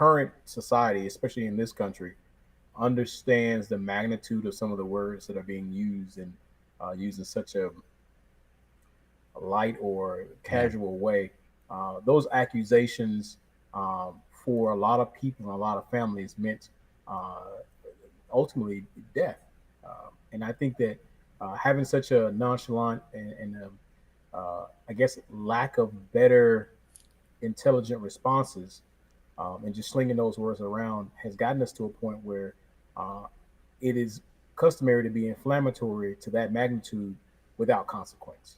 current society, especially in this country, understands the magnitude of some of the words that are being used and used in such a light or Yeah. casual way. Those accusations for a lot of people and a lot of families meant uh, ultimately death. And I think that having such a nonchalant and I guess lack of better intelligent responses and just slinging those words around has gotten us to a point where uh, it is customary to be inflammatory to that magnitude without consequence.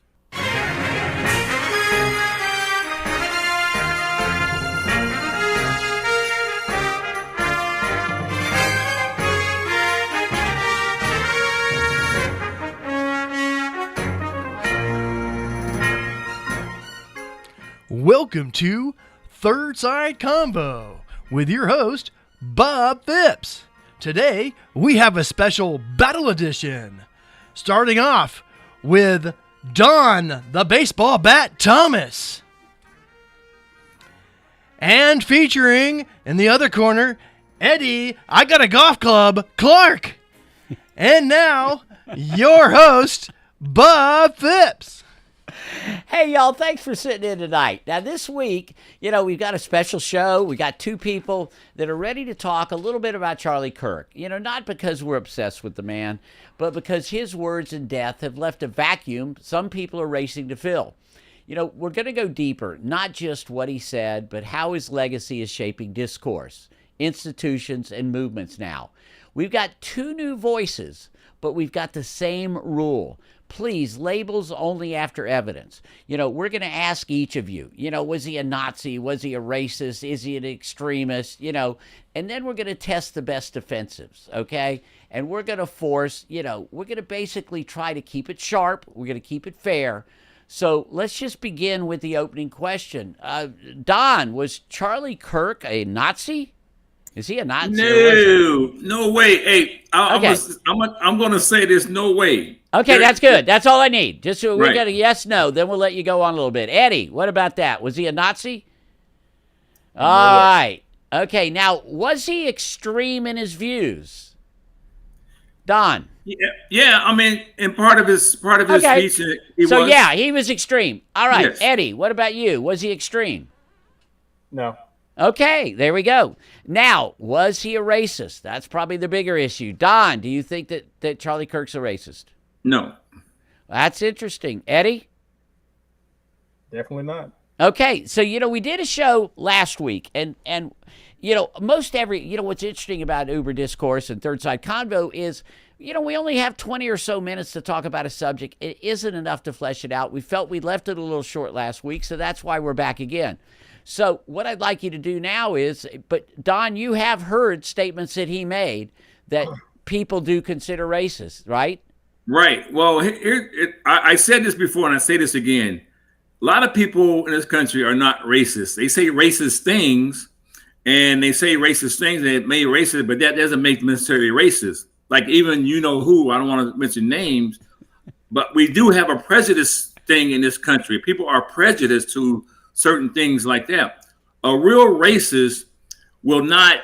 Welcome to Third Side Convo with your host, Bob Phipps. Today, we have a special battle edition. Starting off with Don the Baseball Bat Thomas. And featuring, in the other corner, Eddie, I Got a Golf Club, Clark. And now, your host, Bob Phipps. Hey, y'all, thanks for sitting in tonight. Now, this week, we've got a special show. We got two people that are ready to talk a little bit about Charlie Kirk. Not because we're obsessed with the man, but because his words and death have left a vacuum some people are racing to fill. We're going to go deeper, not just what he said, but how his legacy is shaping discourse, institutions, and movements now. We've got two new voices, but we've got the same rule. Please, labels only after evidence. We're going to ask each of you, was he a Nazi? Was he a racist? Is he an extremist? And then we're going to test the best defensives, okay? And we're going to force, we're going to basically try to keep it sharp. We're going to keep it fair. So let's just begin with the opening question. Don, was Charlie Kirk a Nazi? Is he a Nazi? No way. Hey, Okay. I'm going to say there's no way. Okay, that's good. That's all I need. Just so we Right. got a yes, no. Then we'll let you go on a little bit. Eddie, what about that? Was he a Nazi? All right. Okay, now, was he extreme in his views? Don. Yeah. I mean, in part of his Okay. speech, he So, was. yeah, he was extreme. All right, Yes. Eddie, what about you? Was he extreme? No, Okay, there we go. Now, was he a racist? That's probably the bigger issue. Don, do you think that Charlie Kirk's a racist? No. That's interesting. Eddie? definitely not. Okay, so we did a show last week, and most every what's interesting about Uber Discourse and Third Side Convo is we only have 20 or so minutes to talk about a subject. It isn't enough to flesh it out. We felt we left it a little short last week, so that's why we're back again. So what I'd like you to do now is, but Don, you have heard statements that he made that people do consider racist, right? Right. Well, I said this before, and I say this again. A lot of people in this country are not racist. They say racist things, and that may racist, but that doesn't make them necessarily racist. Like even who, I don't want to mention names, but we do have a prejudice thing in this country. People are prejudiced to certain things like that. A real racist will not,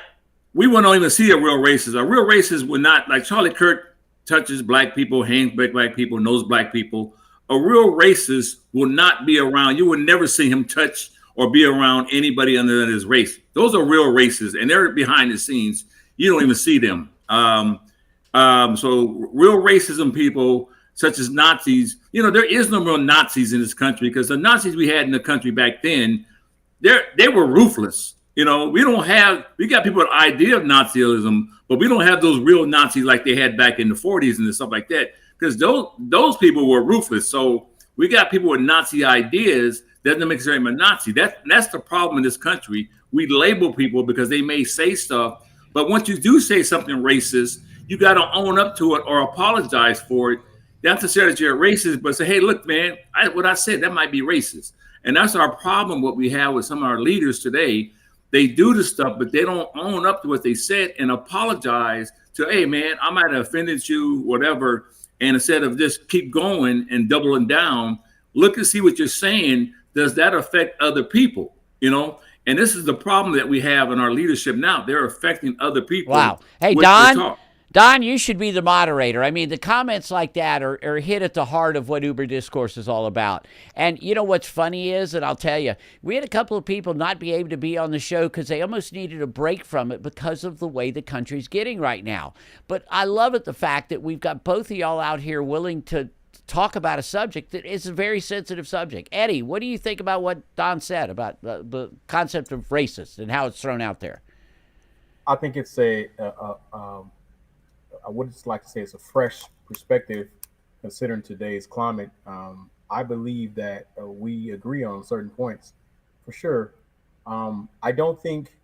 we will not even see a real racist. A real racist will not, like Charlie Kirk touches black people, hands black people, knows black people. A real racist will not be around. You will never see him touch or be around anybody other than his race. Those are real racists, and they're behind the scenes. You don't even see them. So real racism people, such as Nazis, there is no real Nazis in this country because the Nazis we had in the country back then, they were ruthless. We got people with idea of Nazism, but we don't have those real Nazis like they had back in the 40s and stuff like that, because those people were ruthless. So we got people with Nazi ideas. Doesn't make them a Nazi. That's the problem in this country. We label people because they may say stuff, but once you do say something racist, you got to own up to it or apologize for it. Not to say that you're a racist, but say, hey, look, man, what I said, that might be racist. And that's our problem, what we have with some of our leaders today. They do the stuff, but they don't own up to what they said and apologize to, hey, man, I might have offended you, whatever. And instead of just keep going and doubling down, look and see what you're saying. Does that affect other people? And And this is the problem that we have in our leadership now. They're affecting other people. Wow. Hey, with their Don, talk. Don, you should be the moderator. I mean, the comments like that are hit at the heart of what Uber Discourse is all about. And you know what's funny is, and I'll tell you, we had a couple of people not be able to be on the show because they almost needed a break from it because of the way the country's getting right now. But I love it, the fact that we've got both of y'all out here willing to talk about a subject that is a very sensitive subject. Eddie, what do you think about what Don said about the concept of racist and how it's thrown out there? I think it's I would just like to say it's a fresh perspective considering today's climate. I believe that we agree on certain points for sure. I don't think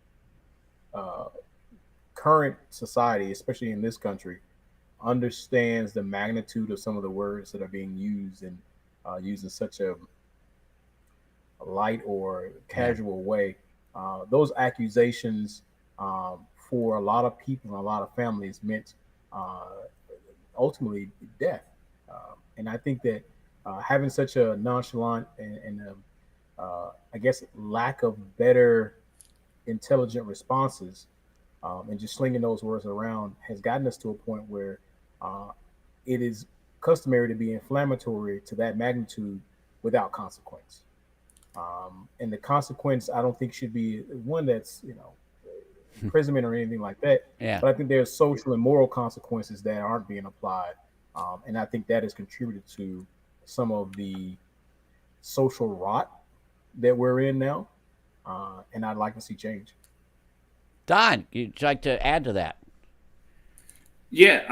current society, especially in this country, understands the magnitude of some of the words that are being used and used in such a light or casual way. Those accusations for a lot of people and a lot of families meant ultimately death. And I think that having such a nonchalant and I guess lack of better intelligent responses and just slinging those words around has gotten us to a point where it is customary to be inflammatory to that magnitude without consequence. And the consequence, I don't think should be one that's, imprisonment or anything like that. Yeah. But I think there's social and moral consequences that aren't being applied. And I think that has contributed to some of the social rot that we're in now. And I'd like to see change. Don, you'd like to add to that? Yeah.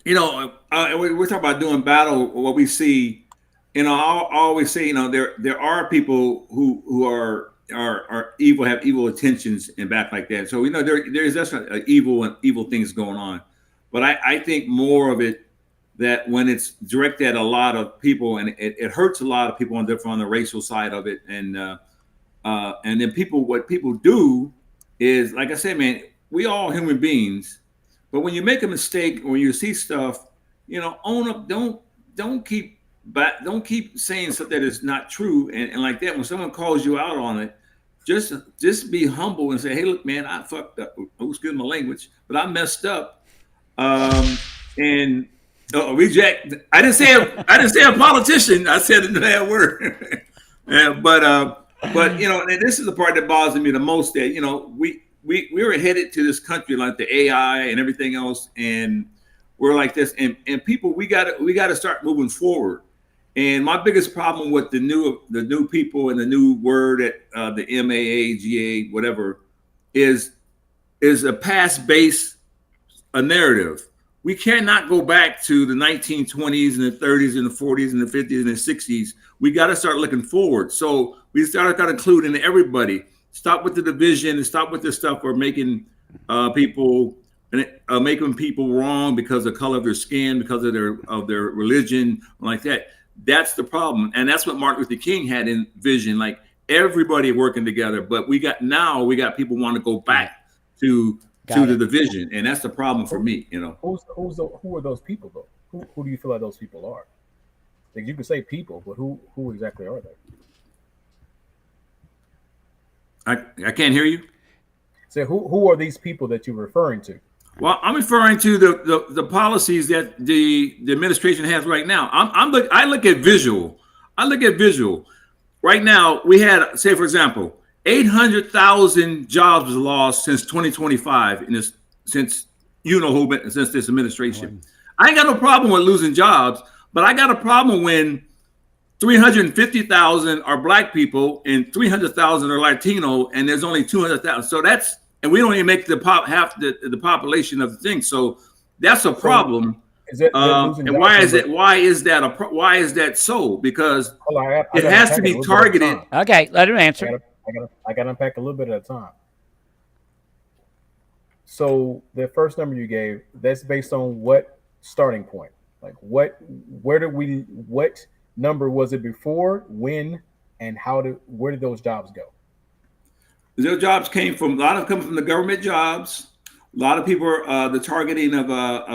We're talking about doing battle. What we see, I always say, there are people who are evil, have evil intentions and back like that. So there's definitely evil things going on, but I think more of it that when it's directed at a lot of people and it hurts a lot of people on the racial side of it, and then what people do is, like I said, man, we all human beings, but when you make a mistake or when you see stuff, own up. Don't keep saying stuff that is not true and like that. When someone calls you out on it, just be humble and say, hey, look, man, I fucked up. Excuse my language, but I messed up. And reject. I didn't say a politician. I said that word. Yeah, but and this is the part that bothers me the most. That we were headed to this country like the AI and everything else, and we're like this, and people, we got to start moving forward. And my biggest problem with the new people and the new word at the MAAGA, whatever, is a past-based narrative. We cannot go back to the 1920s and the 30s and the 40s and the 50s and the 60s. We got to start looking forward. So we got to include in everybody. Stop with the division and stop with this stuff. We're making people wrong because of the color of their skin, because of their religion, like that. That's the problem, and that's what Martin Luther King had in vision, like everybody working together. But we got people want to go back to the division, and that's the problem for me. Who are those people though? Who do you feel like those people are? Like, you can say people, but who exactly are they? I can't hear you. So who are these people that you're referring to? Well, I'm referring to the policies that the administration has right now. I look at visual. Right now, we had, say, for example, 800,000 jobs lost since 2025 since this administration. I ain't got no problem with losing jobs, but I got a problem when 350,000 are Black people and 300,000 are Latino, and there's only 200,000. So and we don't even make half the population of the thing. So that's a problem. And why is that so? Because it has to be targeted. Okay, let him answer. I got to unpack a little bit at a time. So the first number you gave, that's based on what starting point? Like what number was it before, when, and where did those jobs go? Those jobs came from from the government jobs. A lot of people are the targeting of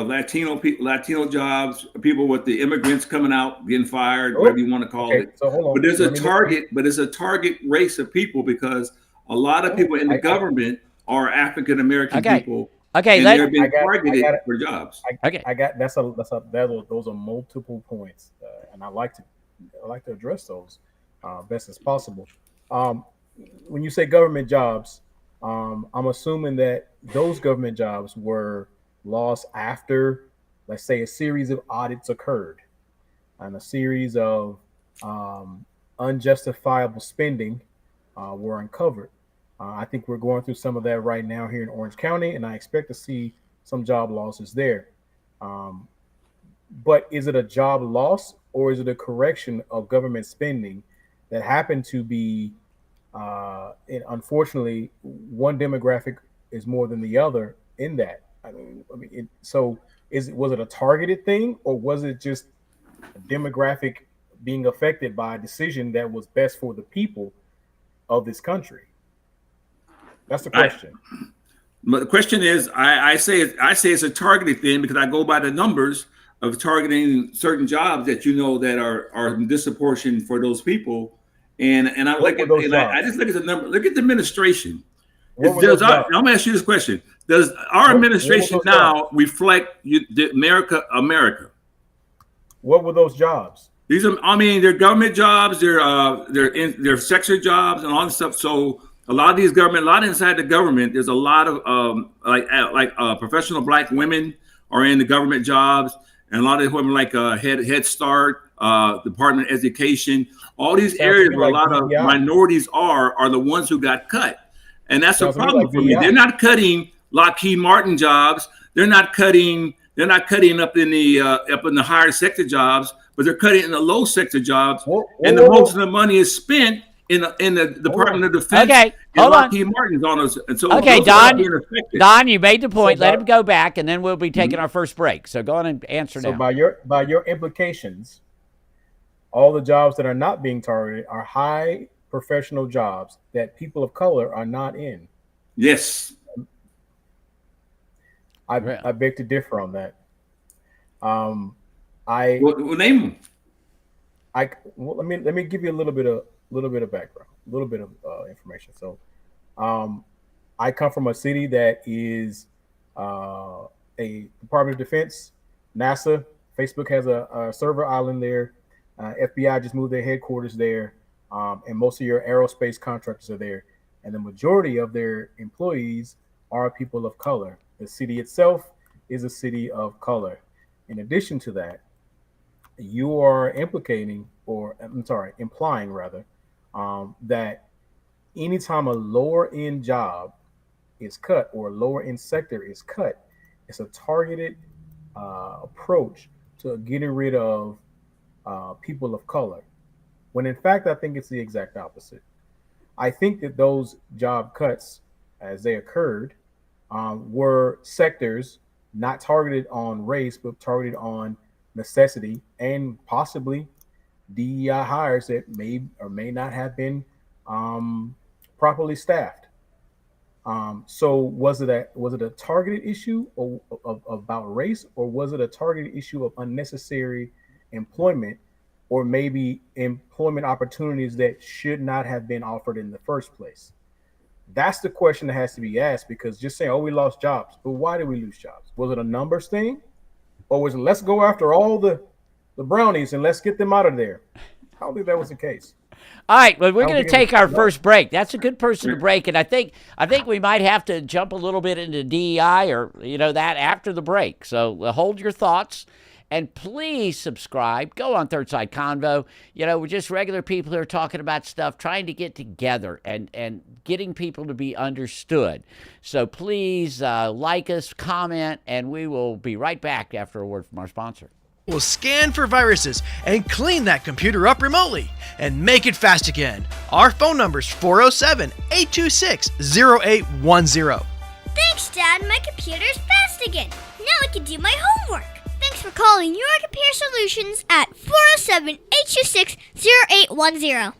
Latino people, Latino jobs, people with the immigrants coming out, getting fired, whatever you want to call it. So hold on. But there's a target race of people because A lot of people in the government are African American people. Okay, and they're being targeted for jobs. I got those are multiple points, and I like to address those best as possible. When you say government jobs, I'm assuming that those government jobs were lost after, let's say, a series of audits occurred and a series of unjustifiable spending were uncovered. I think we're going through some of that right now here in Orange County, and I expect to see some job losses there. But is it a job loss, or is it a correction of government spending that happened to be, and unfortunately, one demographic is more than the other in that? Was it a targeted thing, or was it just a demographic being affected by a decision that was best for the people of this country? That's the question. But the question is, I say it's a targeted thing because I go by the numbers of targeting certain jobs that that are disproportionate for those people, and I just look at the number. Look at the administration. I'm going to ask you this question: does our administration now reflect America? What were those jobs? These are, they're government jobs. They're sector jobs and all this stuff. So a lot inside the government, there's a lot of professional Black women are in the government jobs, and a lot of women like Head Start, Department of Education, all these areas where a lot of minorities are the ones who got cut, and that's a problem for me. They're not cutting Lockheed Martin jobs. They're not cutting up in the higher sector jobs, but they're cutting in the low sector jobs, most of the money is spent in the Department of Defense. Okay, hold on. Lockheed Martin's on us, and so Don, you made the point. Let him go back, and then we'll be taking our first break. So go on and answer now. So by your implications, all the jobs that are not being targeted are high professional jobs that people of color are not in. Yes. I beg to differ on that. We'll name them. Let me give you a little bit of background, a little bit of information. So, I come from a city that is a Department of Defense, NASA, Facebook has a server island there. FBI just moved their headquarters there, and most of your aerospace contractors are there, and the majority of their employees are people of color. The city itself is a city of color. In addition to that, you are implying that anytime a lower end job is cut or a lower end sector is cut, it's a targeted approach to getting rid of people of color. When in fact, I think it's the exact opposite. I think that those job cuts, as they occurred, were sectors not targeted on race, but targeted on necessity and possibly DEI hires that may or may not have been properly staffed. So was it a targeted issue about race, or was it a targeted issue of unnecessary employment, or maybe employment opportunities that should not have been offered in the first place? That's the question that has to be asked, because just saying, we lost jobs, but why did we lose jobs? Was it a numbers thing, or was it let's go after all the brownies and let's get them out of there? I don't think that was the case. All right, well, we're going to take our first break. That's a good person to break, and I think we might have to jump a little bit into DEI or that after the break. So hold your thoughts. And please subscribe. Go on Third Side Convo. We're just regular people who are talking about stuff, trying to get together and getting people to be understood. So please like us, comment, and we will be right back after a word from our sponsor. We'll scan for viruses and clean that computer up remotely and make it fast again. Our phone number is 407-826-0810. Thanks, Dad. My computer's fast again. Now I can do my homework. Thanks for calling Your Computer Solutions at 407-826-0810.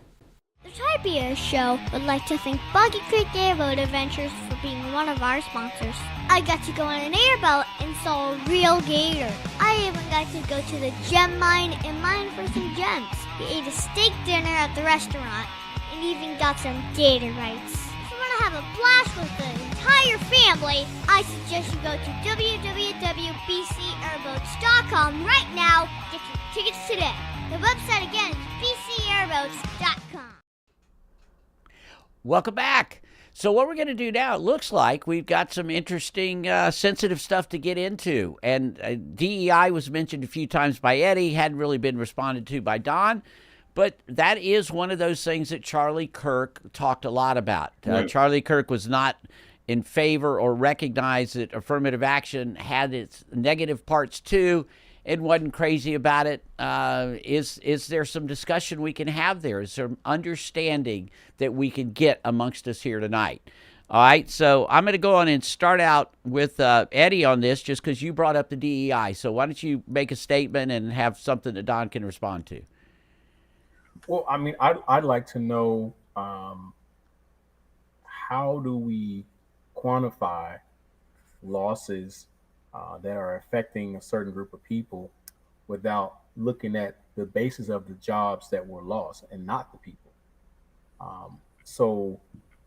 The Tribia Show would like to thank Boggy Creek Airboat Adventures for being one of our sponsors. I got to go on an airboat and saw a real gator. I even got to go to the gem mine and mine for some gems. We ate a steak dinner at the restaurant and even got some gator bites. For want to have a blast with the entire family, I suggest you go to www.bcairboats.com right now. Get your tickets today. The website again is bcairboats.com. Welcome back. So what we're going to do now, it looks like we've got some interesting, sensitive stuff to get into. And DEI was mentioned a few times by Eddie, hadn't really been responded to by Don. But that is one of those things that Charlie Kirk talked a lot about. Right. Charlie Kirk was not in favor or recognized that affirmative action had its negative parts too, and wasn't crazy about it. Is there some discussion we can have there? Is there understanding that we can get amongst us here tonight? All right, so I'm going to go on and start out with Eddie on this just because you brought up the DEI. So why don't you make a statement and have something that Don can respond to? Well, I mean, I'd like to know how do we quantify losses that are affecting a certain group of people without looking at the basis of the jobs that were lost and not the people. So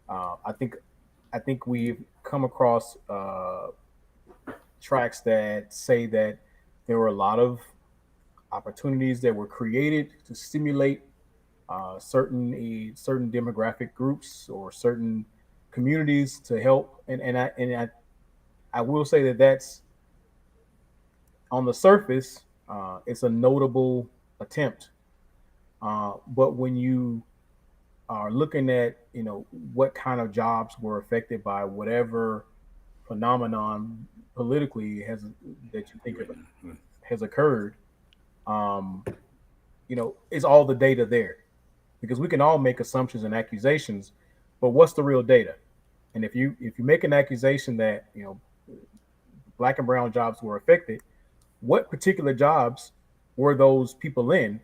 I think we've come across tracks that say that there were a lot of opportunities that were created to stimulate certain demographic groups or certain communities to help, and I will say that that's on the surface, it's a notable attempt, but when you are looking at what kind of jobs were affected by whatever phenomenon politically that you think of has occurred, is all the data there? Because we can all make assumptions and accusations, but what's the real data? And if you make an accusation that black and brown jobs were affected, what particular jobs were those people in,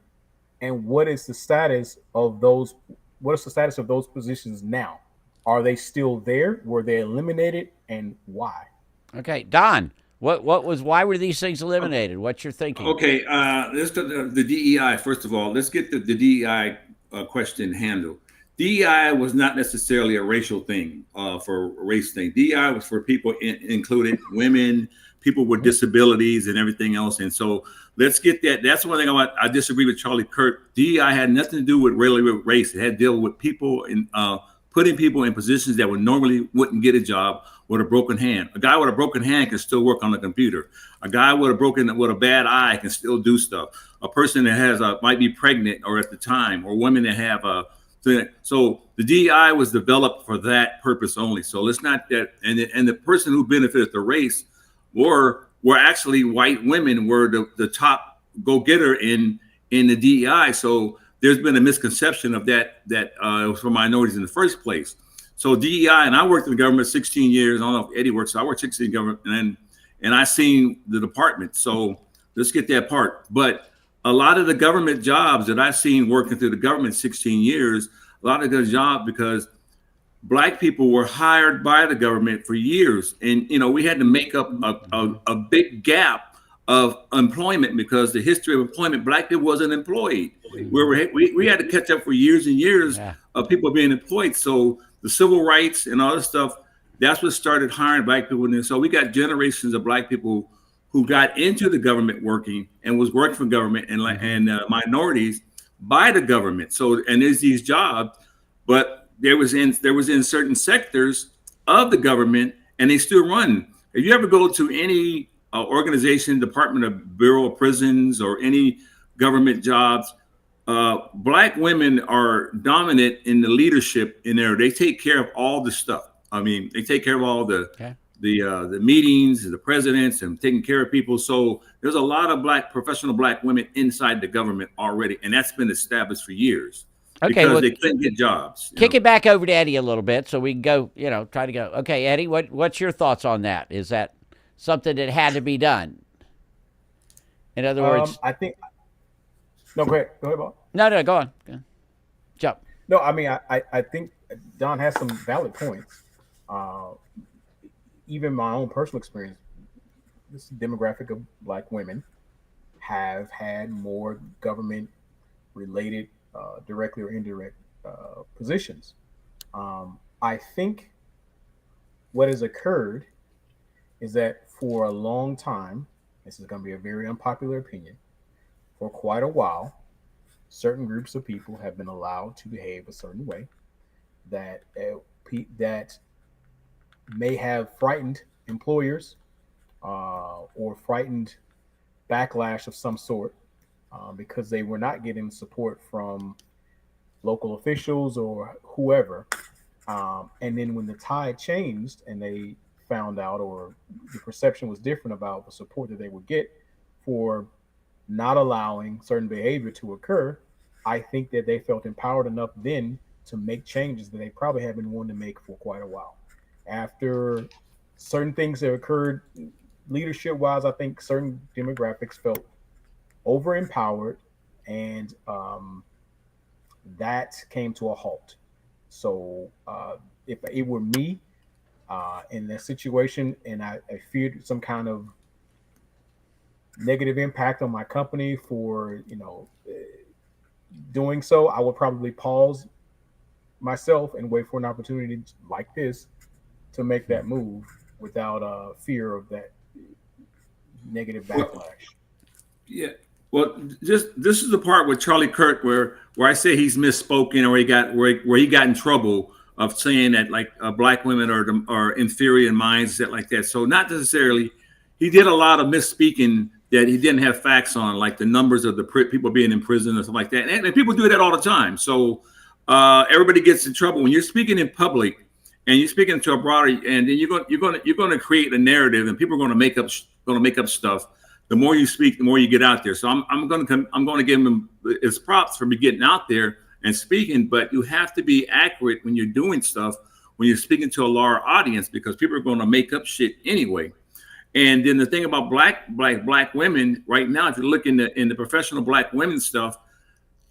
and what is the status of those? What is the status of those positions now? Are they still there? Were they eliminated, and why? Okay, Don, why were these things eliminated? What's your thinking? Okay, let's go to the DEI first of all. Let's get the DEI question handled. DEI was not necessarily a racial thing, for a race thing. DEI was for people included women, people with disabilities, and everything else. And so let's get that. That's one thing I disagree with Charlie Kirk. DEI had nothing to do with race. It had to deal with people and putting people in positions that would normally wouldn't get a job with a broken hand. A guy with a broken hand can still work on the computer. A guy with a bad eye can still do stuff. A person that might be pregnant or at the time, or women that have so the DEI was developed for that purpose only. So let's not that, and the person who benefited the race were actually white women were the top go-getter in the DEI. So there's been a misconception of that it was for minorities in the first place. So DEI, and I worked in the government 16 years. I don't know if Eddie works. So I worked 16 in government, and I seen the department. So let's get that part. But a lot of the government jobs that I've seen working through the government 16 years, a lot of good jobs because Black people were hired by the government for years. And, we had to make up a big gap of employment because the history of employment, Black people wasn't employed. We had to catch up for years and years of people being employed. So the civil rights and all this stuff, that's what started hiring Black people. And so we got generations of Black people who got into the government working and was working for government and minorities by the government. So, and there's these jobs, but there was in certain sectors of the government, and they still run. If you ever go to any organization, Department of Bureau of Prisons, or any government jobs, Black women are dominant in the leadership in there. They take care of all the stuff. I mean, they take care of all the meetings, the presidents, and taking care of people. So there's a lot of professional Black women inside the government already, and that's been established for years. Okay, because they couldn't get jobs. Kick it back over to Eddie a little bit so we can go, try to go. Okay, Eddie, what's your thoughts on that? Is that something that had to be done? In other words, I think. No, go ahead. Go ahead, Bob. No, go on. Jump. No, I mean, I think Don has some valid points. Even my own personal experience, this demographic of Black women have had more government-related, directly or indirect positions. I think what has occurred is that for a long time, this is going to be a very unpopular opinion, for quite a while, certain groups of people have been allowed to behave a certain way that that may have frightened employers or frightened backlash of some sort because they were not getting support from local officials or whoever. And then when the tide changed and they found out, or the perception was different about the support that they would get for not allowing certain behavior to occur, I think that they felt empowered enough then to make changes that they probably have been wanting to make for quite a while. After certain things that occurred leadership wise, I think certain demographics felt over empowered, and that came to a halt. So if it were me in that situation and I feared some kind of negative impact on my company for doing so, I would probably pause myself and wait for an opportunity like this to make that move without fear of that negative backlash. Yeah. Well, just this is the part with Charlie Kirk where I say he's misspoken, or he got where he got in trouble of saying that like black women are inferior in mindset like that. So not necessarily. He did a lot of misspeaking that he didn't have facts on, like the numbers of the people being in prison or something like that. And people do that all the time. So everybody gets in trouble when you're speaking in public and you're speaking to a broader, and then you're going to create a narrative, and people are going to make up stuff. The more you speak, the more you get out there. So I'm going to give him his props for getting out there and speaking. But you have to be accurate when you're doing stuff, when you're speaking to a large audience, because people are going to make up shit anyway. And then the thing about black women right now, if you look in the professional black women stuff,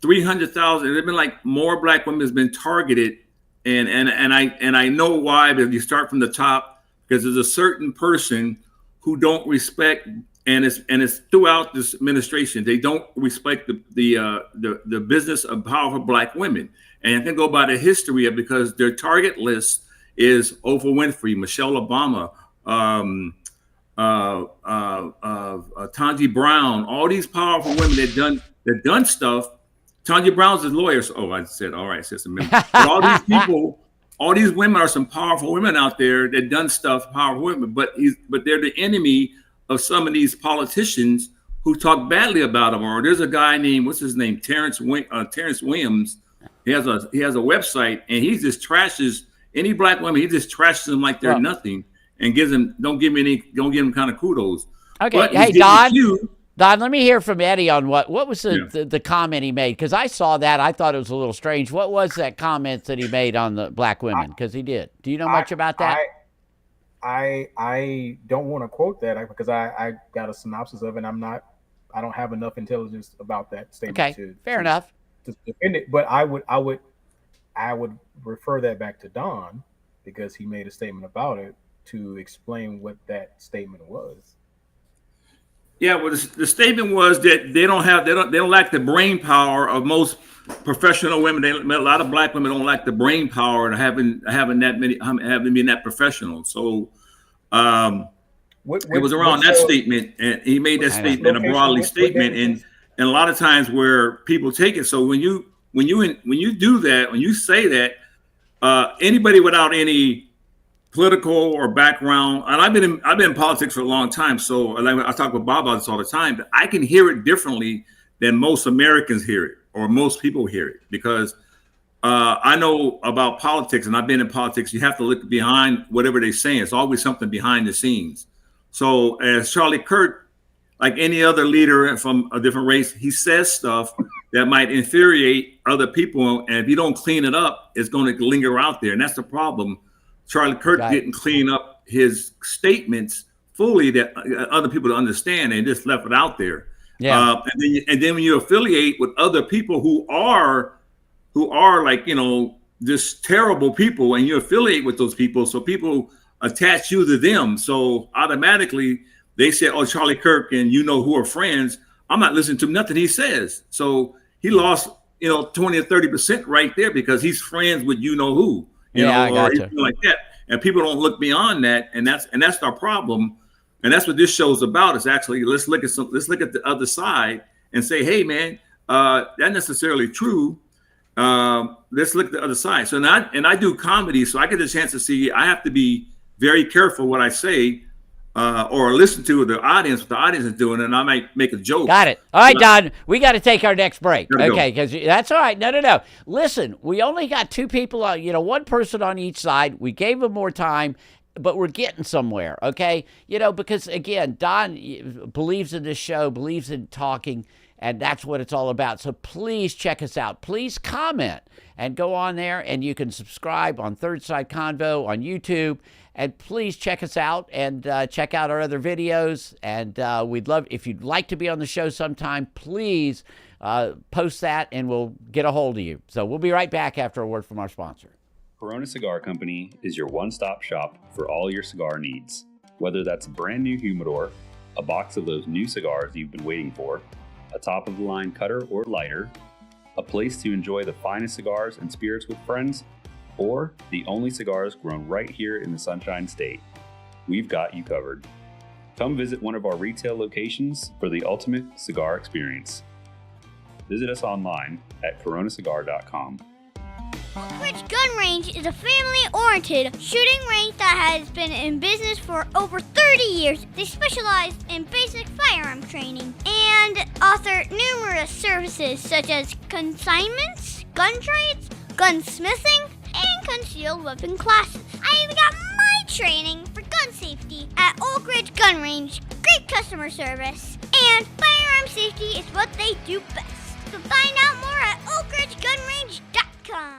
300,000. There've been like more black women has been targeted, and I know why. But you start from the top, because there's a certain person who don't respect, and it's throughout this administration. They don't respect the business of powerful black women, and I can go by the history of, because their target list is Oprah Winfrey, Michelle Obama, Tanji Brown, all these powerful women that done stuff. Tanji Brown's his lawyer. So, I said, all right, sister. But all these people, all these women are some powerful women out there that done stuff, powerful women, but they're the enemy of some of these politicians who talk badly about them. Or there's a guy named, what's his name? Terrence Williams. He has a website, and he just trashes any black woman. He just trashes them like they're nothing, and don't give him kind of kudos. Okay, but hey Don, let me hear from Eddie on what was the comment he made, because I saw that. I thought it was a little strange. What was that comment that he made on the black women? Because he did. Do you know much about that? I don't want to quote that because I got a synopsis of it. I don't have enough intelligence about that statement. Okay, fair enough. To defend it, but I would refer that back to Don, because he made a statement about it to explain what that statement was. Yeah, well, the statement was that they don't lack the brain power of most professional women. A lot of black women don't lack the brain power and having been that professional. So it was around that statement, and he made that statement a broadly statement, and a lot of times where people take it. So when you do that, when you say that, anybody without any political or background, and I've been in politics for a long time, so I talk with Bob about this all the time, but I can hear it differently than most Americans hear it, or most people hear it, because I know about politics, and I've been in politics. You have to look behind whatever they're saying. It's always something behind the scenes. So as Charlie Kirk, like any other leader from a different race, he says stuff that might infuriate other people, and if you don't clean it up, it's going to linger out there, and that's the problem. Charlie Kirk didn't clean up his statements fully that other people to understand, and just left it out there. Yeah. And then when you affiliate with other people who are like, just terrible people, and you affiliate with those people, so people attach you to them. So automatically they say, oh, Charlie Kirk and who are friends, I'm not listening to nothing he says. So he lost, 20 or 30% right there, because he's friends with who. Or anything like that. and people don't look beyond that, and that's our problem, and that's what this show's about. Is actually let's look at the other side and say, hey man, that's necessarily true. Let's look at the other side. So now, and I do comedy, so I get a chance to see. I have to be very careful what I say, or listen to what the audience is doing, and I might make a joke. Got it. All right, Don, we got to take our next break. Gotta Okay, because that's all right. No. Listen, we only got two people on, one person on each side. We gave them more time, but we're getting somewhere, okay? Because, again, Don believes in this show, believes in talking, and that's what it's all about. So please check us out. Please comment and go on there, and you can subscribe on Third Side Convo on YouTube. And please check us out and check out our other videos. And we'd love, if you'd like to be on the show sometime, please post that and we'll get a hold of you. So we'll be right back after a word from our sponsor. Corona Cigar Company is your one-stop shop for all your cigar needs. Whether that's a brand new humidor, a box of those new cigars you've been waiting for, a top-of-the-line cutter or lighter, a place to enjoy the finest cigars and spirits with friends, or the only cigars grown right here in the Sunshine State, we've got you covered. Come visit one of our retail locations for the ultimate cigar experience. Visit us online at coronacigar.com. Oak Ridge Gun Range is a family-oriented shooting range that has been in business for over 30 years. They specialize in basic firearm training and offer numerous services such as consignments, gun trades, gunsmithing, and concealed weapon classes. I even got my training for gun safety at Oak Ridge Gun Range. Great customer service, and firearm safety is what they do best. So find out more at oakridgegunrange.com.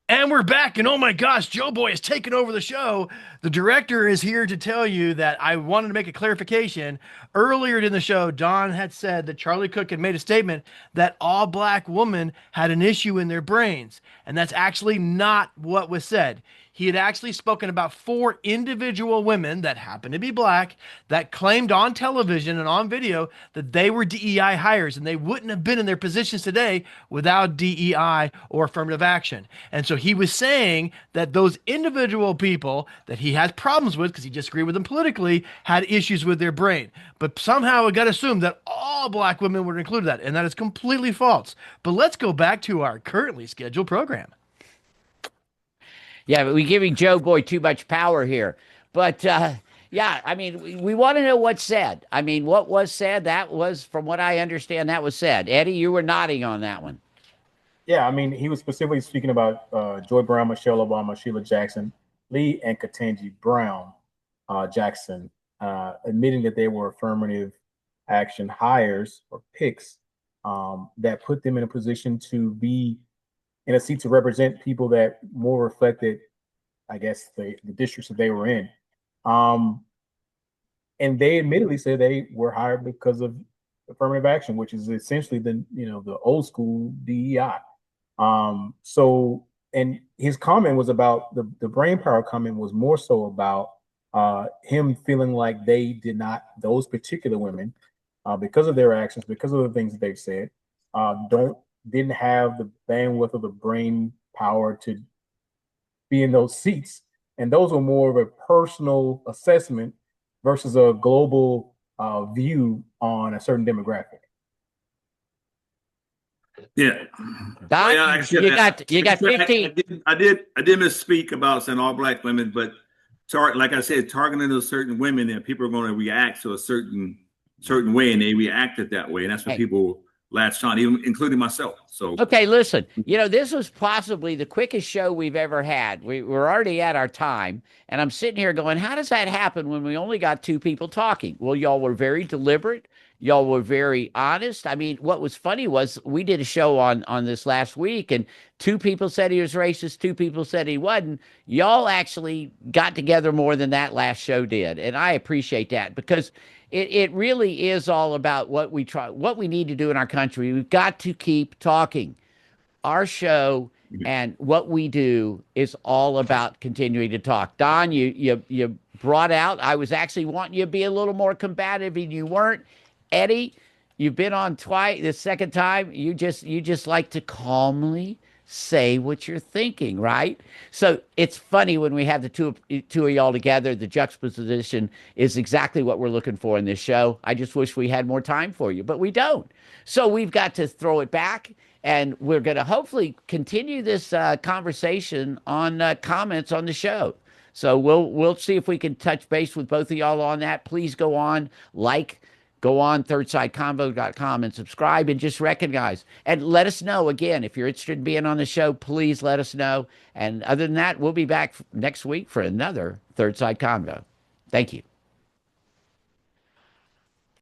And we're back, and oh my gosh, Joe Boy has taken over the show. The director is here to tell you that I wanted to make a clarification. Earlier in the show, Don had said that Charlie Kirk had made a statement that all black women had an issue in their brains, and that's actually not what was said. He had actually spoken about 4 individual women that happened to be black that claimed on television and on video that they were DEI hires, and they wouldn't have been in their positions today without DEI or affirmative action. And so he was saying that those individual people that he has problems with, because he disagreed with them politically, had issues with their brain. But somehow it got assumed that all black women were included in that, and that is completely false. But let's go back to our currently scheduled program. Yeah, but we're giving Joe Boy too much power here. But, yeah, I mean, we want to know what's said. I mean, what was said, that was, from what I understand, that was said. Eddie, you were nodding on that one. Yeah, I mean, he was specifically speaking about Joy Brown, Michelle Obama, Sheila Jackson, Lee, and Ketanji Brown Jackson, admitting that they were affirmative action hires or picks that put them in a position to be in a seat to represent people that more reflected, I guess, the districts that they were in. And they admittedly said they were hired because of affirmative action, which is essentially the old school DEI. So, and his comment was about the brain power comment was more so about him feeling like they did not, those particular women, because of their actions, because of the things that they've said, didn't have the bandwidth of the brain power to be in those seats. And those were more of a personal assessment versus a global view on a certain demographic. Yeah. Don, Yeah, you got 15. I did misspeak about saying all black women, but like I said, targeting those certain women, and people are going to react to a certain way, and they reacted that way, and that's what people latched on, even including myself. So okay, listen, this was possibly the quickest show we've ever had. We're already at our time, and I'm sitting here going, how does that happen when we only got 2 people talking? Well, y'all were very deliberate. Y'all were very honest. I mean, what was funny was we did a show on this last week, and 2 people said he was racist, 2 people said he wasn't. Y'all actually got together more than that last show did, and I appreciate that, because it really is all about what we need to do in our country. We've got to keep talking. Our show and what we do is all about continuing to talk. Don, you brought out, I was actually wanting you to be a little more combative, and you weren't. Eddie, you've been on twice, the second time. You just like to calmly say what you're thinking, right? So it's funny when we have the two of y'all together. The juxtaposition is exactly what we're looking for in this show. I just wish we had more time for you, but we don't. So we've got to throw it back, and we're going to hopefully continue this conversation on comments on the show. So we'll see if we can touch base with both of y'all on that. Please go on, go on thirdsideconvo.com and subscribe, and just recognize and let us know. Again, if you're interested in being on the show, please let us know. And other than that, we'll be back next week for another Third Side Convo. Thank you.